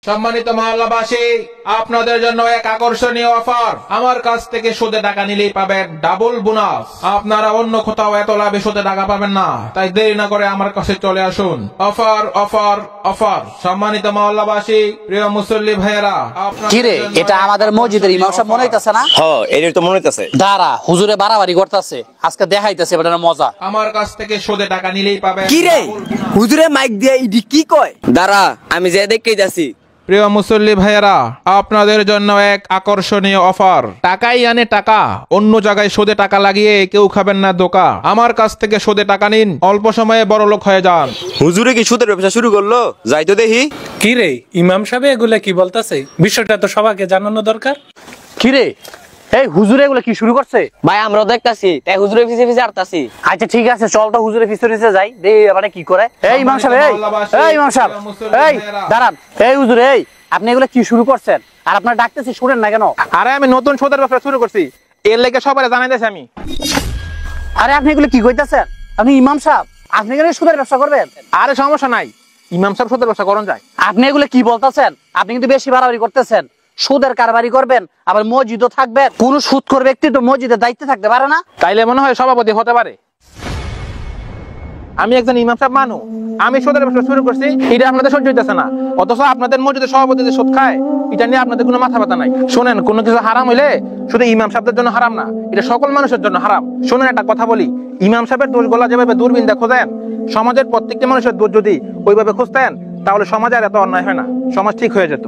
সম্মানিত মহল্লাবাসী, আপনাদের জন্য এক আকর্ষণীয় অফার। আমার কাছ থেকে সুদে টাকা নিলেই পাবেন ডাবল বোনাস। আপনারা অন্য কোথাও এত লাভে সুদে টাকা পাবেন না, তাই দেরি না করে আমার কাছে চলে আসুন। Offer offer offer. সম্মানিত মহল্লাবাসী, প্রিয় মুসল্লি ভাইয়েরা, কিরে এটা আমাদের মসজিদের ইমাম সাহেব মনে হইতাছে না? হ্যাঁ, এর তো মনে হইতাছে। দাঁড়া, হুজুরে বাড়াবাড়ি করতেছে, আজকে দেখাইতেছে বেটার মজা। আমার কাছ থেকে সুদে টাকা নিলেই পাবেন। কিরে হুজুরে মাইক দিয়ে ইডি কি কয়? দাঁড়া, আমি যে দেখেই যাচ্ছি। প্রিয় মুসল্লি ভাইয়েরা, আপনাদের জন্য এক আকর্ষণীয় অফার। টাকাই আনে টাকা, অন্য জায়গায় সুদে টাকা লাগিয়ে কেউ খাবেন না ধোঁকা। আমার কাছ থেকে সুদে টাকা নিন, অল্প সময়ে বড় লোক হয়ে যান। হুজুরে কি সুদের ব্যবসা শুরু করলো? যাই তো দেখি। কিরে ইমাম সাহেব এগুলা কি বলতাছে? বিষয়টা তো সবাইকে জানানো দরকার। কিরে এই হুজুরে এগুলো কি শুরু করছে? ভাই আমরাও দেখতাছি, তাই হুজুরের পিছে পিছে আরতাছি। আচ্ছা ঠিক আছে, চল তো হুজুরের পিছনে যাই, দেখি মানে কি করে। এই ইমাম সাহেব, এই ইমাম সাহেব, এই দাঁড়ান। এই হুজুর, এই আপনি এগুলো কি শুরু করছেন? আর আপনার ডাকতেছি শুনেন না কেন? আরে আমি নতুন সুদের ব্যবসা শুরু করছি, এর লেগে সবাই জানাই দিয়েছি আমি। আরে আপনি এগুলো কি কইতাছেন? আপনি ইমাম সাহেব, আপনি কেন সুদের ব্যবসা করবেন? আরে সমস্যা নাই, ইমাম সাহেব সুদের ব্যবসা করুন যায়। আপনি এগুলো কি বলতেছেন? আপনি কিন্তু বেশি বাড়াবাড়ি করতেছেন। সুদের কারবারি করবেন, আবার মসজিদও থাকবেন। কোন সুদখোর ব্যক্তি তো মসজিদের দায়িত্বে থাকতে পারে না। তাইলে মনে হয় সভাপতি হতে পারে। আমি একজন ইমাম সাহেব মানু, আমি সুদের ব্যবসা শুরু করছি, এটা আপনাদের সহ্য হইতেছে না। অথচ আপনাদের মসজিদের সভাপতি যে সুদ খায়, এটা নিয়ে আপনাদের কোনো মাথা ব্যথা নাই। শোনেন, কোনো কিছু হারাম হইলে শুধু ইমাম সাহেবদের জন্য হারাম না, এটা সকল মানুষের জন্য হারাম। শোনেন একটা কথা বলি, ইমাম সাহেবের দোষগুলা যেভাবে দূরবীনটা খোঁজেন, সমাজের প্রত্যেকটা মানুষের দোষ যদি ওইভাবে খুঁজতেন, তাহলে সমাজে আর এত অন্যায় হয় না, সমাজ ঠিক হয়ে যেত।